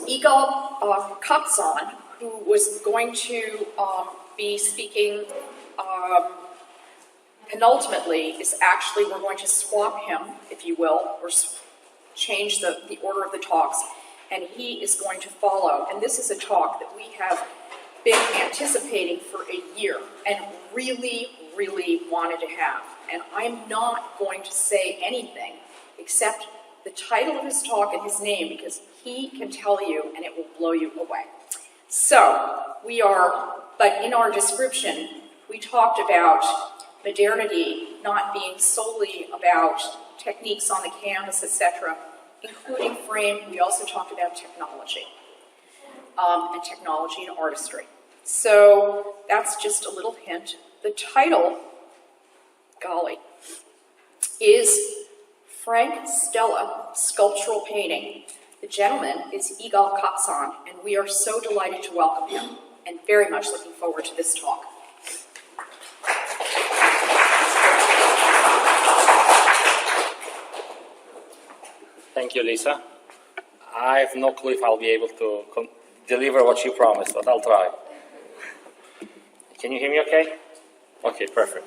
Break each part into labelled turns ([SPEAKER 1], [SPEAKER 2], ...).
[SPEAKER 1] Igal.kapt, who was going to be speaking penultimately, is actually, we're going to swap him, if you will, or change the order of the talks, and he is going to follow. And this is a talk that we have been anticipating for a year and really, really wanted to have. And I'm not going to say anything except the title of his talk and his name, because he can tell you and it will blow you away. So, but in our description, we talked about modernity not being solely about techniques on the canvas, etc., including frame. We also talked about technology, and technology and artistry. So that's just a little hint. The title, golly, is Frank Stella, Sculptural Painting. The gentleman is Igal.kapt, and we are so delighted to welcome him, and very much looking forward to this talk.
[SPEAKER 2] Thank you, Lisa. I have no clue if I'll be able to deliver what you promised, but I'll try. Can you hear me okay? Okay, perfect.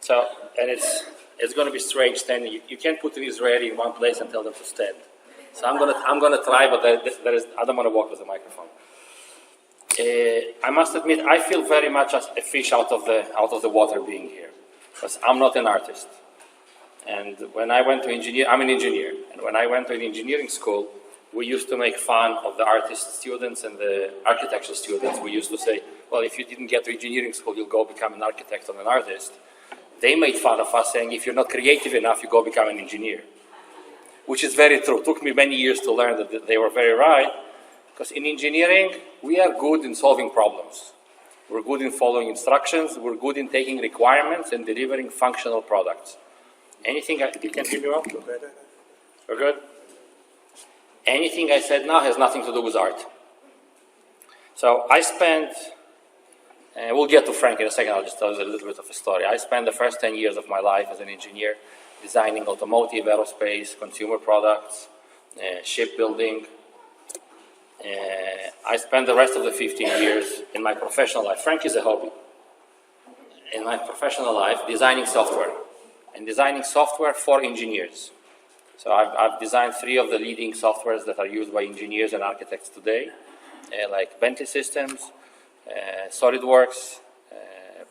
[SPEAKER 2] So, and it's going to be strange standing. You can't put an Israeli in one place and tell them to stand. So I'm going to try, but I don't want to walk with the microphone. I must admit, I feel very much as a fish out of the water being here, because I'm not an artist. And when I went to I'm an engineer, and when I went to an engineering school, we used to make fun of the artist students and the architecture students. We used to say, well, if you didn't get to engineering school, you'll go become an architect or an artist. They made fun of us, saying, if you're not creative enough, you go become an engineer. Which is very true. It took me many years to learn that they were very right, because in engineering, we are good in solving problems. We're good in following instructions. We're good in taking requirements and delivering functional products. Anything you can hear me well? We're good? Anything I said now has nothing to do with art. So I spent, and we'll get to Frank in a second, I'll just tell you a little bit of a story. I spent the first 10 years of my life as an engineer designing automotive, aerospace, consumer products, shipbuilding. I spent the rest of the 15 years in my professional life. Frank is a hobby. In my professional life, designing software. And designing software for engineers. So I've designed 3 of the leading softwares that are used by engineers and architects today, like Bentley Systems, SolidWorks,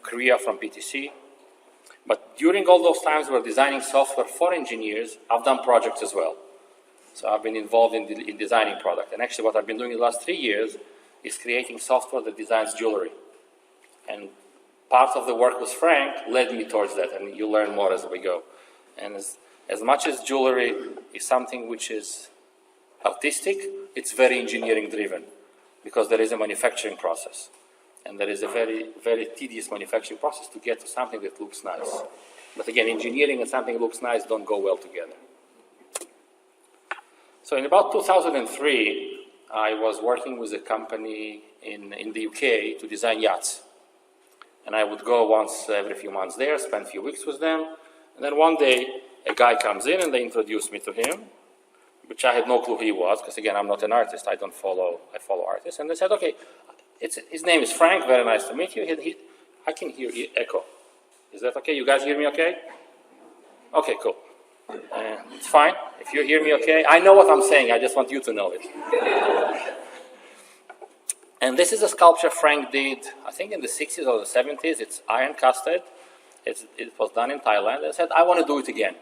[SPEAKER 2] Korea from PTC. But during all those times we're designing software for engineers, I've done projects as well. So I've been involved in designing product. And actually what I've been doing the last 3 years is creating software that designs jewelry. And part of the work with Frank led me towards that, and you'll learn more as we go. And as much as jewelry is something which is artistic, it's very engineering driven, because there is a manufacturing process. And there is a very, very tedious manufacturing process to get to something that looks nice. But again, engineering and something that looks nice don't go well together. So in about 2003, I was working with a company in the UK to design yachts. And I would go once every few months there, spend a few weeks with them. And then one day, a guy comes in and they introduced me to him, which I had no clue who he was, because again, I'm not an artist, I follow artists. And they said, okay, his name is Frank, very nice to meet you. I can hear echo. Is that okay? You guys hear me okay? Okay, cool. It's fine. If you hear me okay, I know what I'm saying, I just want you to know it. And this is a sculpture Frank did, I think in the 60s or the 70s. It's iron casted. It was done in Thailand. I said, I want to do it again.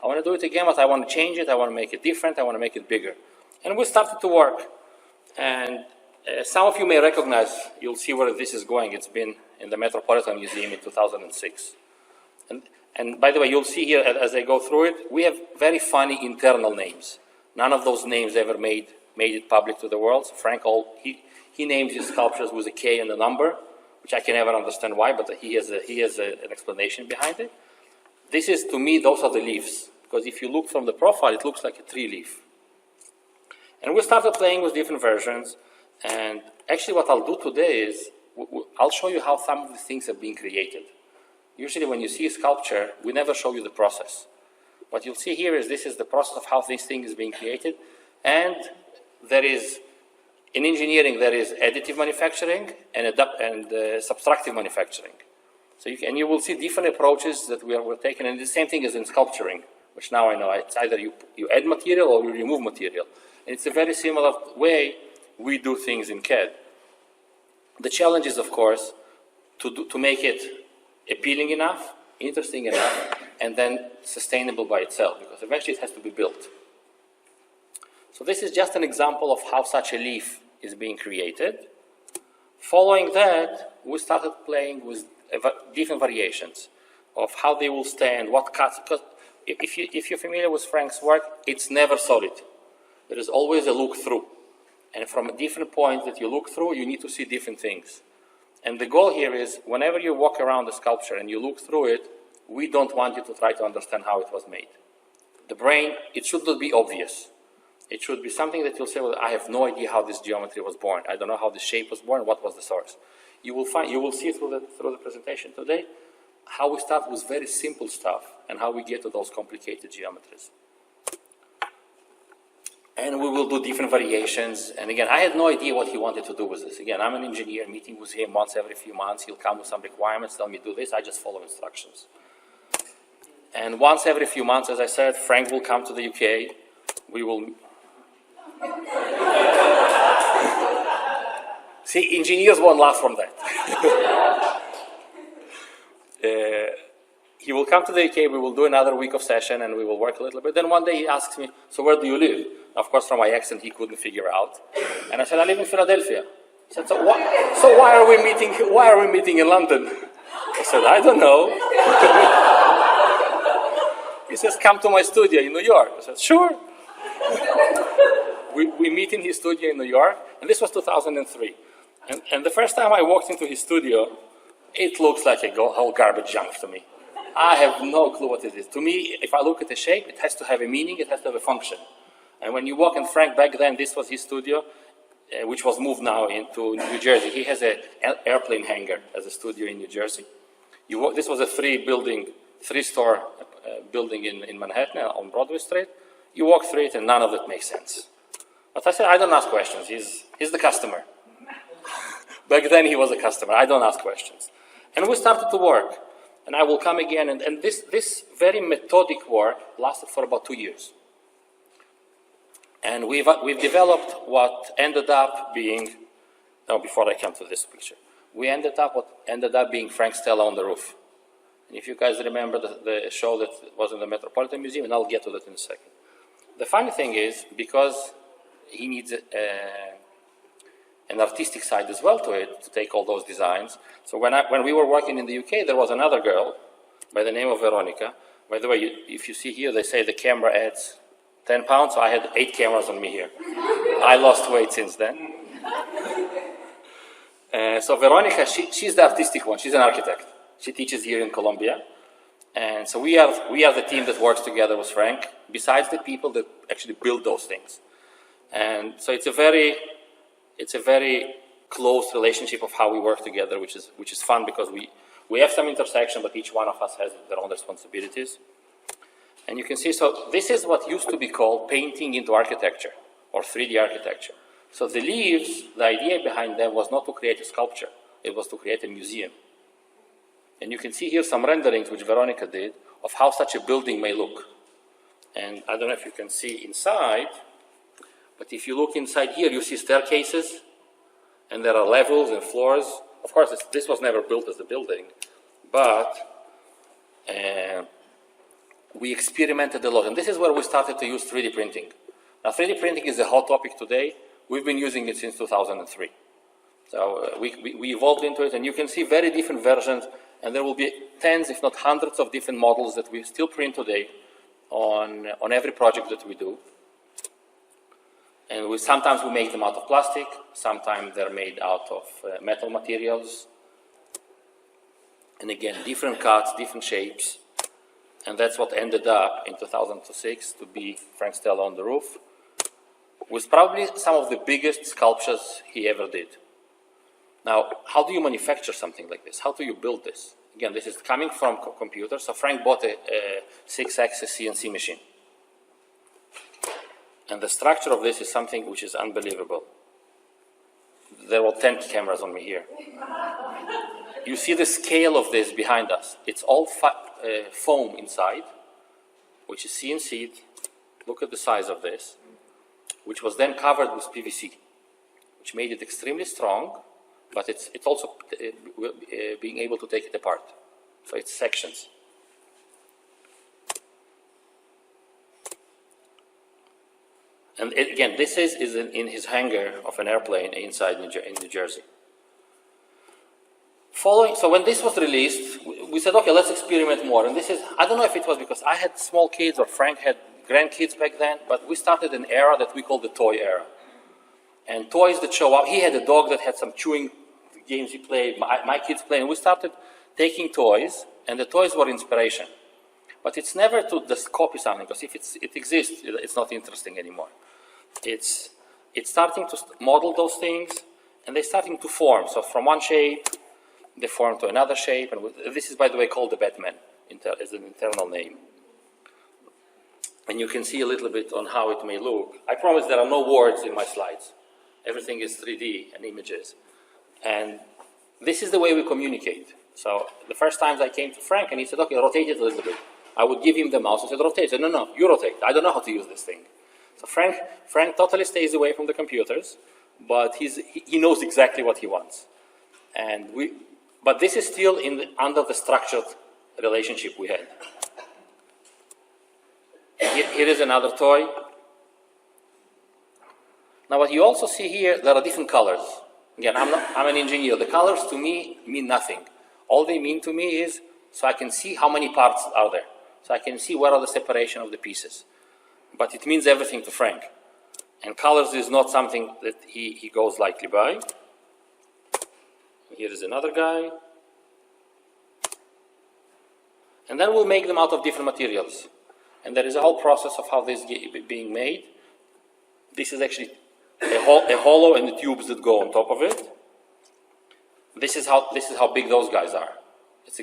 [SPEAKER 2] I want to do it again, but I want to change it. I want to make it different. I want to make it bigger. And we started to work. And some of you may recognize, you'll see where this is going. It's been in the Metropolitan Museum in 2006. And by the way, you'll see here as I go through it, we have very funny internal names. None of those names ever made it public to the world. So Frank, he names his sculptures with a K and a number, which I can never understand why, but he has an explanation behind it. This is, to me, those are the leaves, because if you look from the profile, it looks like a tree leaf. And we started playing with different versions, and actually what I'll do today is, I'll show you how some of the things are being created. Usually when you see a sculpture, we never show you the process. What you'll see here is this is the process of how this thing is being created, and there is In engineering, there is additive manufacturing and subtractive manufacturing. So you will see different approaches that we're taking, and the same thing is in sculpturing, which now I know it's either you add material or you remove material. And it's a very similar way we do things in CAD. The challenge is, of course, to make it appealing enough, interesting enough, and then sustainable by itself, because eventually it has to be built. So this is just an example of how such a leaf is being created. Following that, we started playing with different variations of how they will stand, what cuts, because if you're familiar with Frank's work, it's never solid. There is always a look through. And from a different point that you look through, you need to see different things. And the goal here is, whenever you walk around the sculpture and you look through it, we don't want you to try to understand how it was made. The brain, it should not be obvious. It should be something that you'll say, well, I have no idea how this geometry was born. I don't know how the shape was born, what was the source. You will see through the presentation today how we start with very simple stuff and how we get to those complicated geometries. And we will do different variations. And again, I had no idea what he wanted to do with this. Again, I'm an engineer, meeting with him once every few months. He'll come with some requirements, tell me do this. I just follow instructions. And once every few months, as I said, Frank will come to the UK. We will... See, engineers won't laugh from that. He will come to the UK, we will do another week of session, and we will work a little bit. Then one day he asks me, so where do you live? Of course, from my accent, he couldn't figure out. And I said, I live in Philadelphia. He said, so why are we meeting in London? I said, I don't know. He says, come to my studio in New York. I said, sure. We meet in his studio in New York, and this was 2003. And the first time I walked into his studio, it looks like a whole garbage dump to me. I have no clue what it is. To me, if I look at the shape, it has to have a meaning, it has to have a function. And when you walk in Frank back then, this was his studio, which was moved now into New Jersey. He has an airplane hangar as a studio in New Jersey. This was a three-store building in Manhattan on Broadway Street. You walk through it and none of it makes sense. But I said, I don't ask questions. He's the customer. Back then he was a customer. I don't ask questions. And we started to work. And I will come again. And this very methodic work lasted for about 2 years. And we've developed what ended up being, before I come to this picture, what ended up being Frank Stella on the roof. And if you guys remember the show that was in the Metropolitan Museum, and I'll get to that in a second. The funny thing is, because he needs an artistic side as well to it, to take all those designs. So when we were working in the UK, there was another girl by the name of Veronica. By the way, if you see here, they say the camera adds 10 pounds, so I had 8 cameras on me here. I lost weight since then. So Veronica, she's the artistic one. She's an architect. She teaches here in Columbia. And so we are the team that works together with Frank, besides the people that actually build those things. And so it's a very close relationship of how we work together, which is fun because we have some intersection, but each one of us has their own responsibilities. And you can see, so this is what used to be called painting into architecture, or 3D architecture. So the leaves, the idea behind them was not to create a sculpture, it was to create a museum. And you can see here some renderings which Veronica did of how such a building may look. And I don't know if you can see inside, but if you look inside here, you see staircases, and there are levels and floors. Of course, this was never built as a building, but we experimented a lot. And this is where we started to use 3D printing. Now, 3D printing is a hot topic today. We've been using it since 2003. So we evolved into it, and you can see very different versions, and there will be tens, if not hundreds, of different models that we still print today on every project that we do. And sometimes we make them out of plastic, sometimes they're made out of metal materials. And again, different cuts, different shapes. And that's what ended up in 2006 to be Frank Stella on the roof, with probably some of the biggest sculptures he ever did. Now, how do you manufacture something like this? How do you build this? Again, this is coming from computers. So Frank bought a 6-axis CNC machine. And the structure of this is something which is unbelievable. there were 10 cameras on me here. You see the scale of this behind us. It's all foam inside, which is CNC'd. Look at the size of this, which was then covered with PVC, which made it extremely strong, but it's also being able to take it apart. So it's sections. And again, this is in his hangar of an airplane inside in New Jersey. So when this was released, we said, okay, let's experiment more. And this is, I don't know if it was because I had small kids or Frank had grandkids back then, but we started an era that we call the toy era. And toys that show up, he had a dog that had some chewing games he played, my kids played, and we started taking toys, and the toys were inspiration. But it's never to just copy something, because if it exists, it's not interesting anymore. It's starting to model those things, and they're starting to form. So from one shape, they form to another shape, and this is, by the way, called the Batman as an internal name. And you can see a little bit on how it may look. I promise there are no words in my slides. Everything is 3D and images. And this is the way we communicate. So the first times I came to Frank, and he said, okay, rotate it a little bit. I would give him the mouse and said, rotate. He said, no, you rotate. I don't know how to use this thing. So Frank totally stays away from the computers, but he knows exactly what he wants. But this is still under the structured relationship we had. Here is another toy. Now what you also see here, there are different colors. Again, I'm an engineer. The colors to me mean nothing. All they mean to me is so I can see how many parts are there. So I can see where are the separation of the pieces. But it means everything to Frank. And colors is not something that he goes lightly by. Here is another guy. And then we'll make them out of different materials. And there is a whole process of how this is being made. This is actually a hollow and the tubes that go on top of it. This is how big those guys are. It's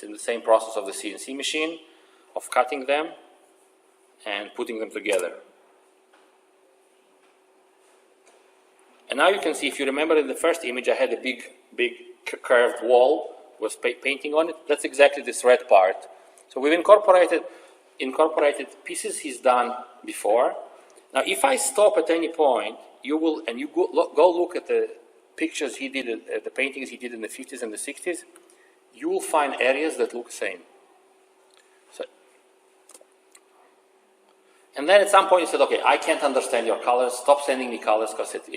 [SPEAKER 2] in the same process of the CNC machine, of cutting them and putting them together. And now you can see, if you remember in the first image, I had a big curved wall with painting on it. That's exactly this red part. So we've incorporated pieces he's done before. Now, if I stop at any point, you go look at the pictures he did, the paintings he did in the 50s and the 60s, you will find areas that look the same. And then at some point he said, okay, I can't understand your colors, stop sending me colors, because it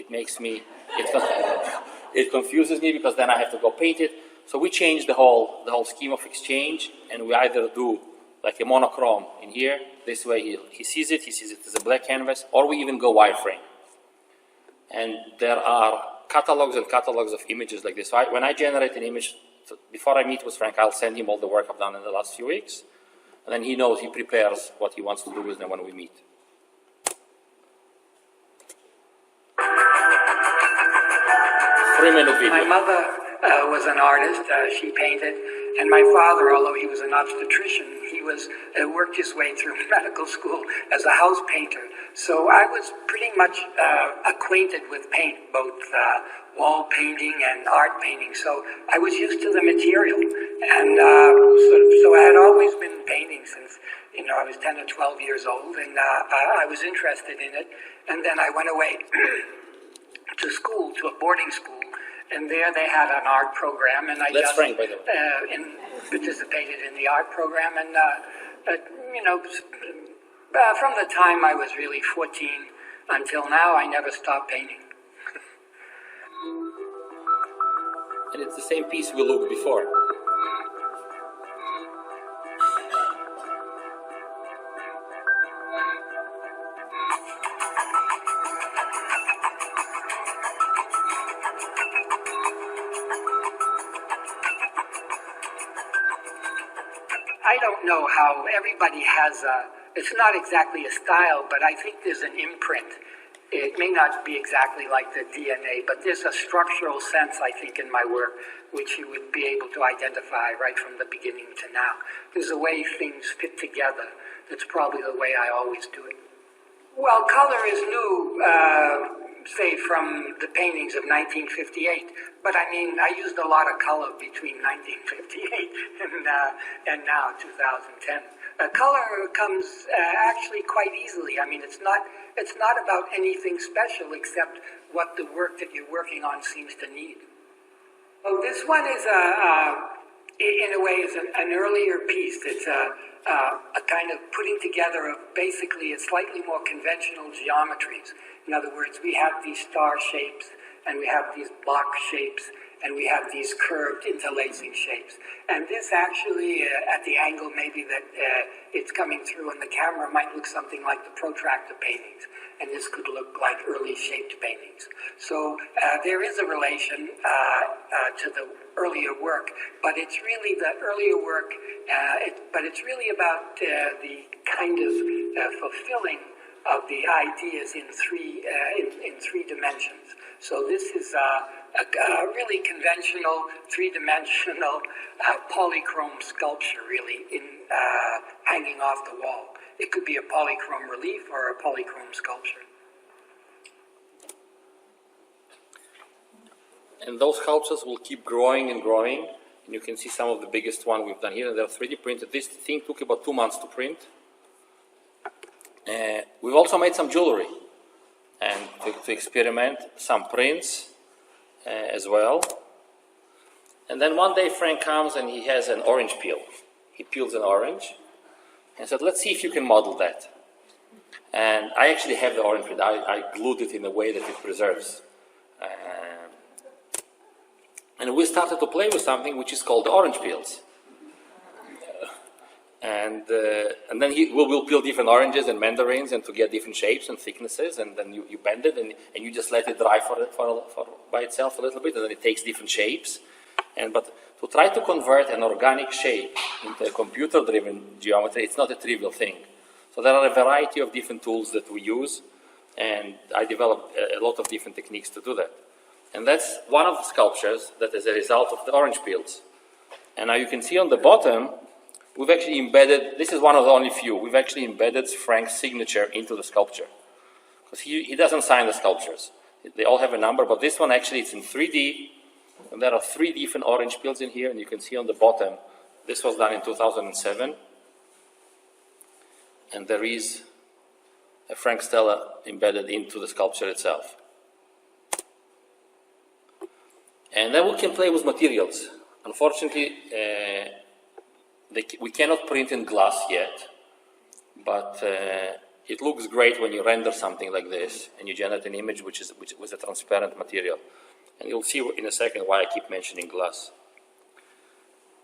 [SPEAKER 2] confuses me, because then I have to go paint it. So we changed the whole scheme of exchange, and we either do like a monochrome in here, this way he sees it as a black canvas, or we even go wireframe. And there are catalogs and catalogs of images like this. So when I generate an image, before I meet with Frank, I'll send him all the work I've done in the last few weeks. And then he knows, he prepares what he wants to do with them when we meet. Three-minute video.
[SPEAKER 3] My mother was an artist. She painted. And my father, although he was an obstetrician, he worked his way through medical school as a house painter. So I was pretty much acquainted with paint, both wall painting and art painting. So I was used to the material. And so I had always been painting since, I was 10 or 12 years old. And I was interested in it. And then I went away to school, to a boarding school. And there they had an art program, and I
[SPEAKER 2] That's Frank, by the way.
[SPEAKER 3] Participated in the art program. And, from the time I was really 14 until now, I never stopped painting.
[SPEAKER 2] And it's the same piece we looked before.
[SPEAKER 3] I don't know how everybody has it's not exactly a style, but I think there's an imprint. It may not be exactly like the DNA, but there's a structural sense, I think, in my work, which you would be able to identify right from the beginning to now. There's a way things fit together. That's probably the way I always do it. Well, color is new. say, from the paintings of 1958. But I mean, I used a lot of color between 1958 and now 2010. Color comes actually quite easily. I mean, it's not about anything special except what the work that you're working on seems to need. Oh, this one is in a way, is an earlier piece. It's a kind of putting together of basically a slightly more conventional geometries. In other words, we have these star shapes, and we have these block shapes, and we have these curved interlacing shapes. And this actually, at the angle maybe that it's coming through on the camera, might look something like the protractor paintings. And this could look like early shaped paintings. So there is a relation to the earlier work, but it's really the earlier work, but it's really about the kind of fulfilling of the ideas in three dimensions. So this is a really conventional three-dimensional polychrome sculpture, really, in hanging off the wall. It could be a polychrome relief or a polychrome sculpture.
[SPEAKER 2] And those sculptures will keep growing and growing. And you can see some of the biggest one we've done here, and they're 3D printed. This thing took about 2 months to print. We've also made some jewelry and to experiment, some prints as well. And then one day Frank comes and he has an orange peel. He peels an orange and said, let's see if you can model that. And I actually have the orange peel. I glued it in a way that it preserves. And we started to play with something which is called the orange peels. And then we'll peel different oranges and mandarins and to get different shapes and thicknesses, and then you bend it and you just let it dry by itself a little bit, and then it takes different shapes. But to try to convert an organic shape into a computer-driven geometry, it's not a trivial thing. So there are a variety of different tools that we use, and I developed a lot of different techniques to do that. And that's one of the sculptures that is a result of the orange peels. And now you can see on the bottom, we've actually embedded, this is one of the only few, we've actually embedded Frank's signature into the sculpture. Because he doesn't sign the sculptures. They all have a number, but this one actually it's in 3D, and there are 3 different orange peels in here, and you can see on the bottom, this was done in 2007. And there is a Frank Stella embedded into the sculpture itself. And then we can play with materials. Unfortunately, we cannot print in glass yet, but it looks great when you render something like this and you generate an image which was a transparent material. And you'll see in a second why I keep mentioning glass.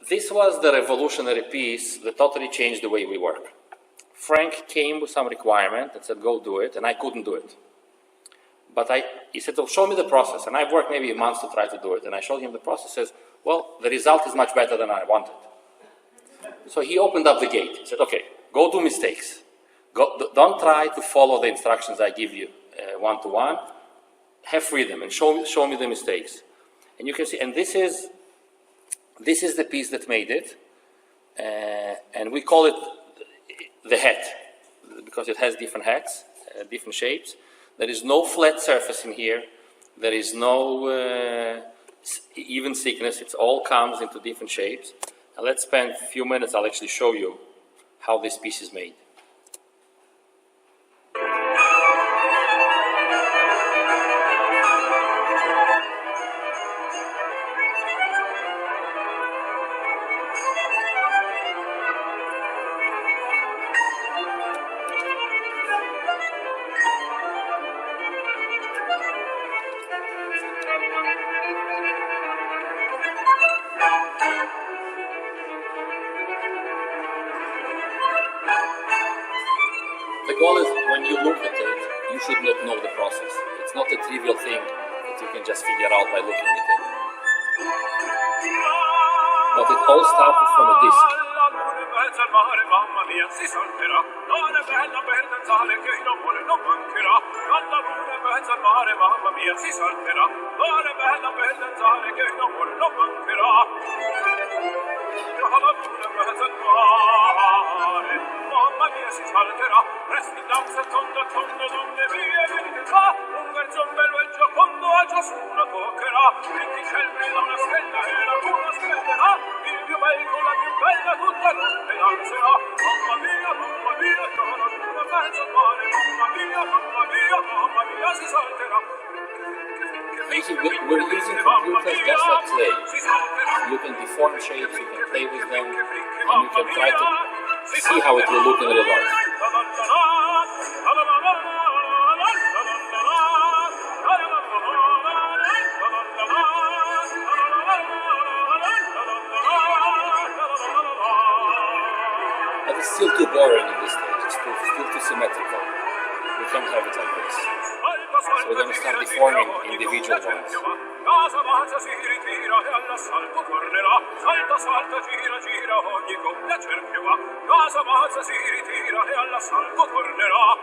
[SPEAKER 2] This was the revolutionary piece that totally changed the way we work. Frank came with some requirement and said, go do it, and I couldn't do it. But he said, oh, show me the process. And I've worked maybe a month to try to do it. And I showed him the process. He says, well, the result is much better than I wanted. So he opened up the gate. He said, okay, go do mistakes. Don't try to follow the instructions I give you one-to-one. Have freedom and show me the mistakes. And you can see, and this is the piece that made it. And we call it the hat, because it has different hats, different shapes. There is no flat surface in here. There is no even thickness. It all comes into different shapes. Now let's spend a few minutes. I'll actually show you how this piece is made. The goal is, when you look at it, you should not know the process. It's not a trivial thing that you can just figure out by looking at it. But it all started from a disc.
[SPEAKER 4] Mamma mia si salterà, resti danza tonda tonda donde via verità, un garzon bello e già su una toccherà, venticelli da una stella e la luna splendderà, il più bel con la più bella tutta notte danzerà. Mamma mia, c'ho la luna mezzo al mare, mamma mia, si salterà.
[SPEAKER 2] Basically, we're using computers just like play. You can deform shapes, you can play with them, and you can try to see how it will look in real life. But it's still too boring in this stage, it's still too symmetrical. We can't have it like this. So we're going to start deforming individual ones.
[SPEAKER 4] Casa mazza si ritira e all'assalto tornerà. Salta, salta, gira, gira, ogni coppia cerchio va. Casa mazza si ritira e all'assalto tornerà.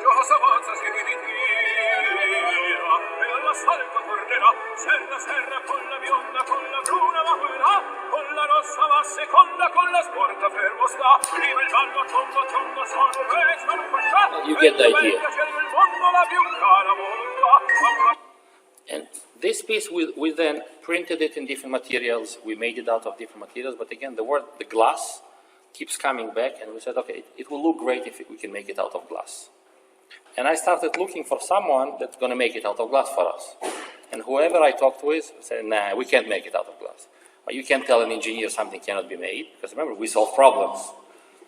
[SPEAKER 4] Casa mazza si ritira e all'assalto tornerà. Serra, serra, con la bionda, con la bruna va quella. Con la rossa va seconda, con la sporta fermo sta. Prima il ballo a tondo, sono bene, sono fascia.
[SPEAKER 2] You get the idea.
[SPEAKER 4] Il mondo la più cara molla.
[SPEAKER 2] And this piece, we then printed it in different materials. We made it out of different materials. But again, the glass keeps coming back. And we said, okay, it will look great if we can make it out of glass. And I started looking for someone that's going to make it out of glass for us. And whoever I talked with said, nah, we can't make it out of glass. But you can't tell an engineer something cannot be made. Because remember, we solve problems.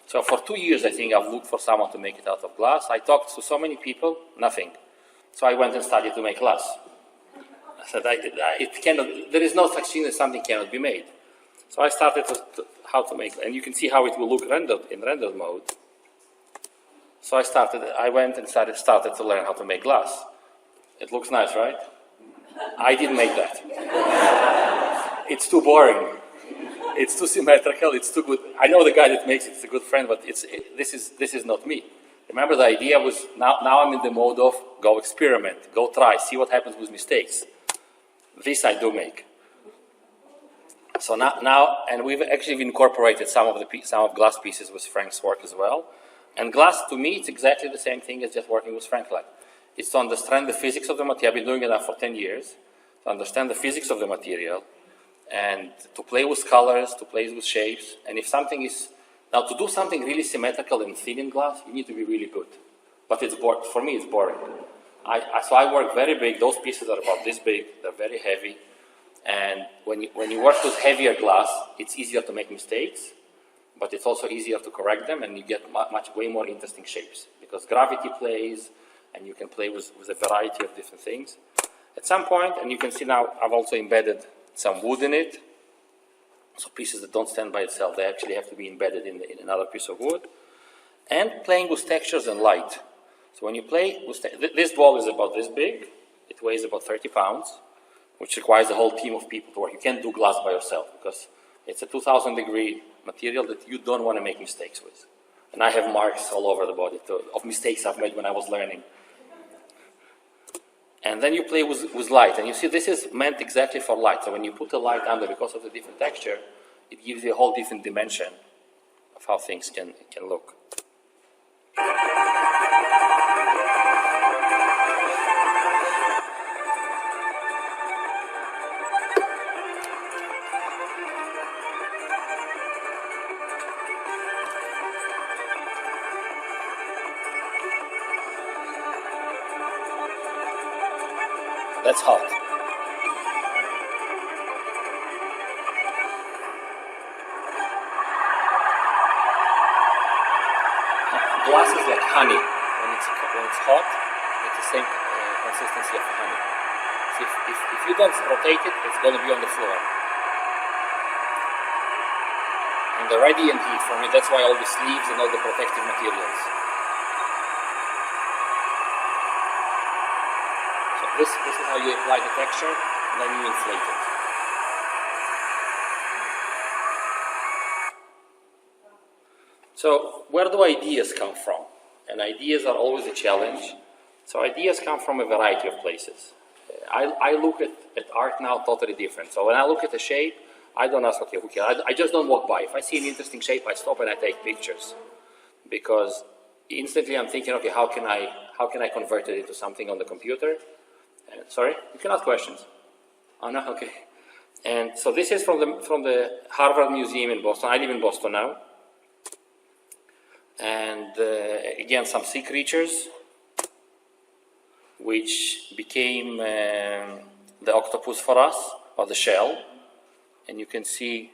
[SPEAKER 2] So for 2 years, I think I've looked for someone to make it out of glass. I talked to so many people, nothing. So I went and studied to make glass. I said, there is no such thing as something cannot be made. So I started how to make, and you can see how it will look rendered in rendered mode. So I went and started to learn how to make glass. It looks nice, right? I didn't make that. It's too boring. It's too symmetrical. It's too good. I know the guy that makes it. It's a good friend, but this is not me. Remember, the idea was now I'm in the mode of go experiment, go try, see what happens with mistakes. This I do make. So now, and we've actually incorporated some of glass pieces with Frank's work as well. And glass, to me, it's exactly the same thing as just working with Frank. It's to understand the physics of the material. I've been doing it now for 10 years. To understand the physics of the material, and to play with colors, to play with shapes. And if something is now to do something really symmetrical and thin in glass, you need to be really good. But for me, it's boring. So I work very big. Those pieces are about this big. They're very heavy. And when you work with heavier glass, it's easier to make mistakes, but it's also easier to correct them, and you get way more interesting shapes because gravity plays, and you can play with a variety of different things. At some point, and you can see now, I've also embedded some wood in it. So pieces that don't stand by itself, they actually have to be embedded in another piece of wood. And playing with textures and light. So when you play with this ball is about this big. It weighs about 30 pounds, which requires a whole team of people to work. You can't do glass by yourself because it's a 2,000-degree material that you don't want to make mistakes with. And I have marks all over the body of mistakes I've made when I was learning. And then you play with light. And you see this is meant exactly for light. So when you put the light under, because of the different texture, it gives you a whole different dimension of how things can look. That's hot. Glass is like honey. When it's hot, it's the same consistency of honey. So if you don't rotate it, it's going to be on the floor. And the radiant heat from it, that's why all the sleeves and all the protective materials. So this is how you apply the texture, and then you inflate it. So where do ideas come from? And ideas are always a challenge. So ideas come from a variety of places. I look at art now totally different. So when I look at a shape, I don't ask, okay, who cares? I just don't walk by. If I see an interesting shape, I stop and I take pictures. Because instantly I'm thinking, okay, how can I convert it into something on the computer? Sorry, you can ask questions. Oh no, okay. And so this is from the Harvard Museum in Boston. I live in Boston now. And again, some sea creatures, which became the octopus for us, or the shell. And you can see,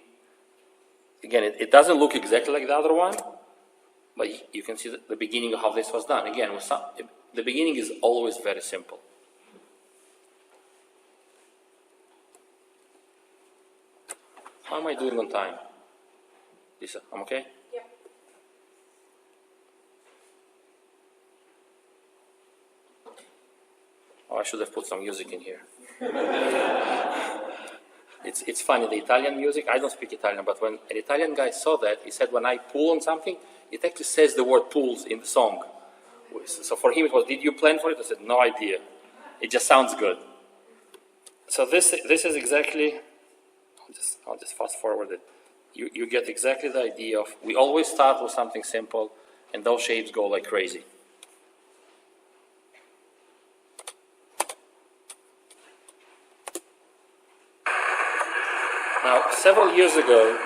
[SPEAKER 2] again, it doesn't look exactly like the other one, but you can see the beginning of how this was done. Again, the beginning is always very simple. How am I doing on time? Lisa, I'm okay?
[SPEAKER 1] Yeah.
[SPEAKER 2] Oh, I should have put some music in here. It's funny, the Italian music, I don't speak Italian, but when an Italian guy saw that, he said when I pull on something, it actually says the word pulls in the song. So for him it was, did you plan for it? I said, no idea. It just sounds good. So this is exactly, I'll just fast forward it. You get exactly the idea of, we always start with something simple, and those shapes go like crazy. Now, several years ago,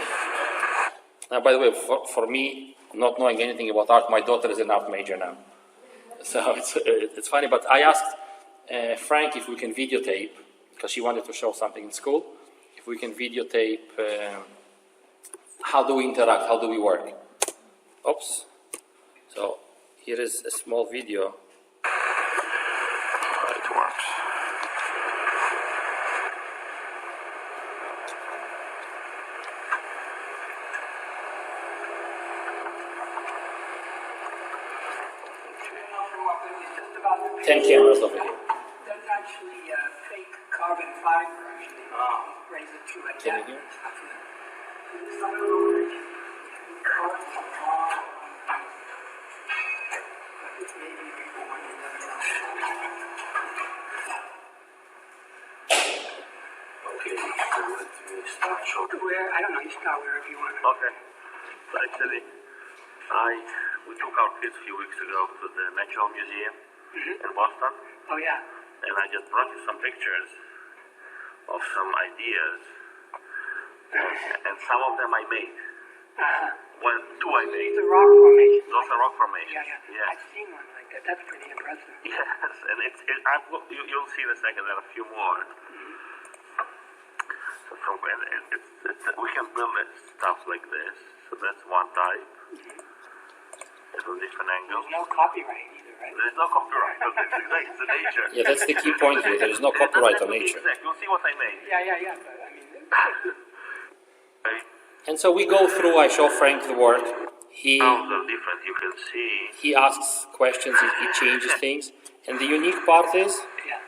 [SPEAKER 2] now by the way, for me, not knowing anything about art, my daughter is an art major now. So it's funny, but I asked Frank if we can videotape, because she wanted to show something in school, if we can videotape how do we interact, how do we work. Oops. So here is a small video. It works.
[SPEAKER 3] Just about the
[SPEAKER 2] 10 cameras over here.
[SPEAKER 3] That's actually fake carbon fiber. Actually, raise it to a
[SPEAKER 2] Can you hear?
[SPEAKER 3] Where? I don't know. You start wherever you want.
[SPEAKER 5] Okay. So actually, we took our kids a few weeks ago to the Metro Museum in Boston,
[SPEAKER 3] Oh yeah.
[SPEAKER 5] and I just brought you some pictures of some ideas, and some of them I made. Well, two I made.
[SPEAKER 3] It's a rock formation.
[SPEAKER 5] Those are rock formations.
[SPEAKER 3] Yeah.
[SPEAKER 5] Yes.
[SPEAKER 3] I've seen one like that. That's pretty impressive.
[SPEAKER 5] Yes, and you'll see in a second there are a few more. So we can build stuff like this. So that's one type. It's a different angle.
[SPEAKER 3] There's no copyright either, right?
[SPEAKER 5] There's no copyright. It's the nature.
[SPEAKER 2] Yeah, that's the key point here. There is no copyright on nature.
[SPEAKER 5] You'll see what I made.
[SPEAKER 3] Yeah. But, I mean,
[SPEAKER 5] Right?
[SPEAKER 2] And so we go through, I show Frank the work. He
[SPEAKER 5] Sounds are different. You can see.
[SPEAKER 2] he asks questions, he changes things. And the unique part is,
[SPEAKER 3] yeah.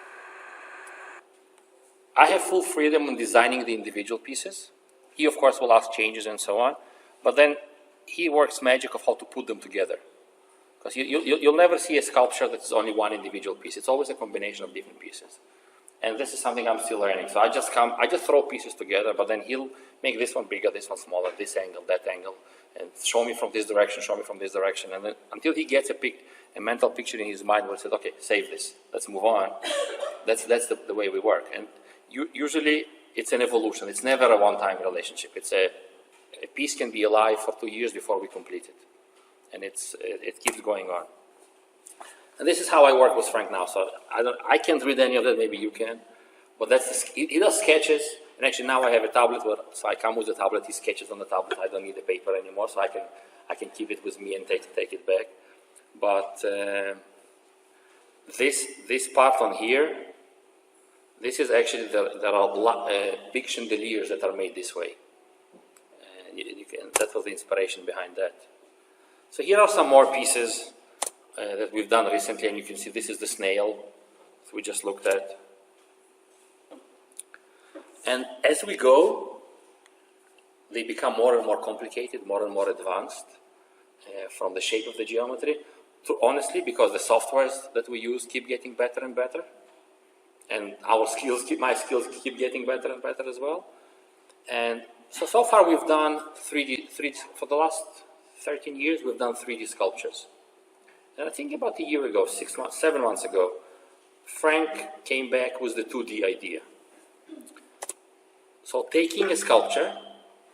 [SPEAKER 2] I have full freedom in designing the individual pieces. He, of course, will ask changes and so on. But then he works magic of how to put them together. Because you'll never see a sculpture that's only one individual piece. It's always a combination of different pieces. And this is something I'm still learning. So I just throw pieces together, but then he'll make this one bigger, this one smaller, this angle, that angle, and show me from this direction, show me from this direction. And then until he gets a mental picture in his mind where he says, okay, save this, let's move on. That's the way we work. And usually it's an evolution. It's never a one-time relationship. It's a piece can be alive for 2 years before we complete it. And it keeps going on. And this is how I work with Frank now. So I can't read any of that, maybe you can. But he does sketches. And actually now I have a tablet, so I come with a tablet, he sketches on the tablet. I don't need the paper anymore, so I can keep it with me and take it back. But this part on here, this is actually, there are big chandeliers that are made this way. That was the inspiration behind that. So here are some more pieces that we've done recently, and you can see this is the snail that we just looked at. And as we go, they become more and more complicated, more and more advanced from the shape of the geometry. Honestly, because the softwares that we use keep getting better and better, and my skills keep getting better and better as well. And so far we've done 3D, for the last 13 years we've done 3D sculptures. And I think about a year ago, 7 months ago, Frank came back with the 2D idea. So taking a sculpture,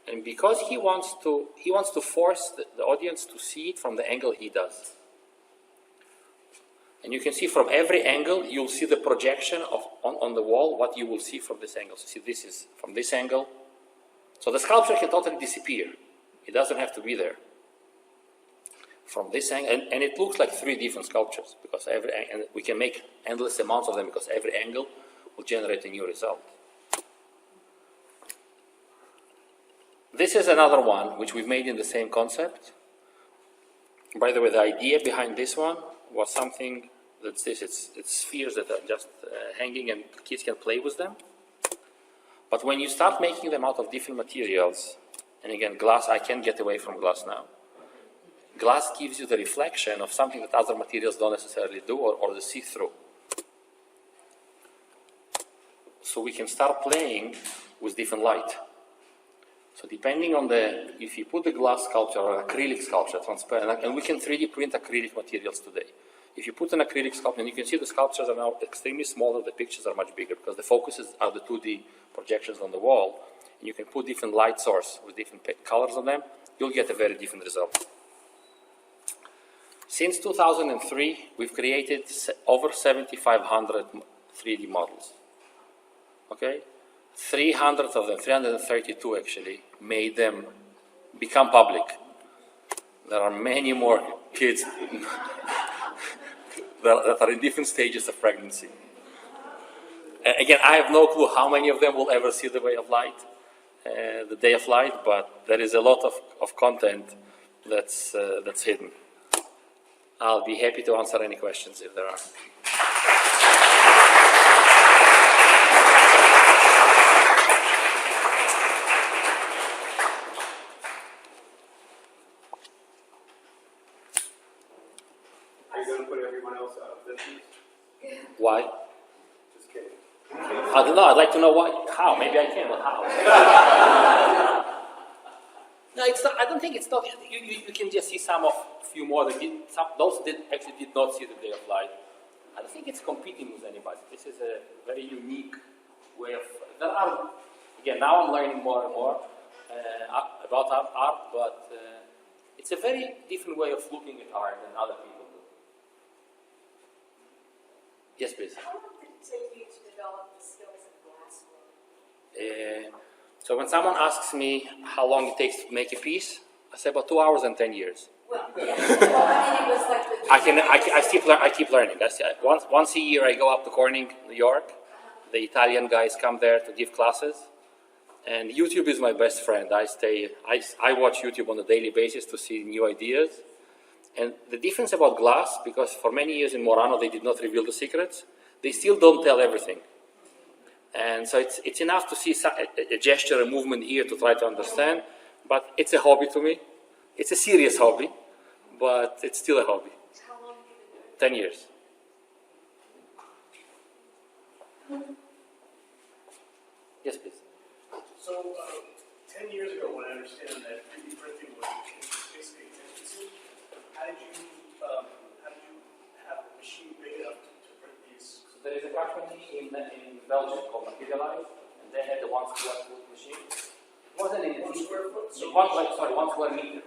[SPEAKER 2] and because he wants to force the audience to see it from the angle he does. And you can see from every angle, you'll see the projection on the wall, what you will see from this angle. So see, this is from this angle. So the sculpture can totally disappear. It doesn't have to be there. From this angle, and it looks like 3 different sculptures, because and we can make endless amounts of them, because every angle will generate a new result. This is another one, which we've made in the same concept. By the way, the idea behind this one was something that's this. It's spheres that are just hanging and kids can play with them. But when you start making them out of different materials, and again, glass, I can't get away from glass now. Glass gives you the reflection of something that other materials don't necessarily do, or the see-through. So we can start playing with different light. So depending on if you put the glass sculpture or acrylic sculpture, transparent, and we can 3D print acrylic materials today. If you put an acrylic sculpture, and you can see the sculptures are now extremely smaller, the pictures are much bigger, because the focuses are the 2D projections on the wall, and you can put different light source with different colors on them, you'll get a very different result. Since 2003, we've created over 7,500 3D models. Okay? 300 of them, 332 actually, made them become public. There are many more kids that are in different stages of pregnancy. Again, I have no clue how many of them will ever see the way of light, the day of light, but there is a lot of content that's hidden. I'll be happy to answer any questions if there are.
[SPEAKER 4] Are you going to put everyone else out of business?
[SPEAKER 2] Why?
[SPEAKER 4] Just kidding.
[SPEAKER 2] I don't know. I'd like to know why. How? Maybe I can, but how? No, it's not. I don't think it's not. You can just see some of few more that did. Those actually did not see the day of light. I don't think it's competing with anybody. This is a very unique way of. There are, again, now I'm learning more and more about art, but it's a very different way of looking at art than other people do. Yes, please.
[SPEAKER 6] How long did it take you to develop the skills of glasswork?
[SPEAKER 2] So when someone asks me how long it takes to make a piece, I say about 2 hours and 10 years.
[SPEAKER 6] Well, yeah. Well, I mean, it was like the
[SPEAKER 2] I keep learning. Once a year I go up to Corning, New York. The Italian guys come there to give classes. And YouTube is my best friend. I watch YouTube on a daily basis to see new ideas. And the difference about glass, because for many years in Murano they did not reveal the secrets, they still don't tell everything. And so it's enough to see a gesture, a movement here to try to understand, but it's a hobby to me. It's a serious hobby, but it's still a hobby.
[SPEAKER 6] How long have you been doing
[SPEAKER 2] 10 years. Yes, please.
[SPEAKER 7] So, 10 years ago, when I understand that 3D printing was basically infancy, how did you have a machine big enough to print these?
[SPEAKER 2] So there is a company in Belgium called Materialize, and they had the 1 square foot machine. It wasn't in
[SPEAKER 7] 1 square foot? So
[SPEAKER 2] 1 square meter.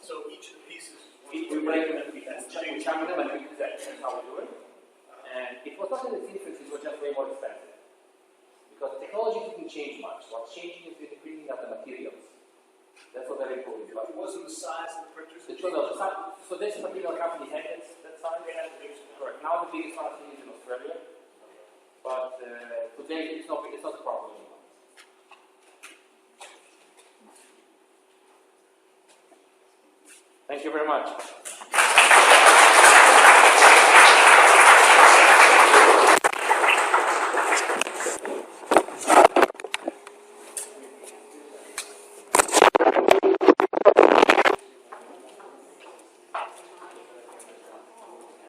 [SPEAKER 7] So each of the pieces is
[SPEAKER 2] We break them and we chunk them and we do that. That's how we do it. And it was not in its infancy, it was just way more expensive. Because the technology didn't change much. What's changing is the printing of the materials. That's what they're improving.
[SPEAKER 7] It wasn't the size of the printers?
[SPEAKER 2] So this particular company had that size.
[SPEAKER 7] They had the biggest one.
[SPEAKER 2] Correct. Now the biggest one is in Australia. But today it's not a problem anymore. Thank you very much.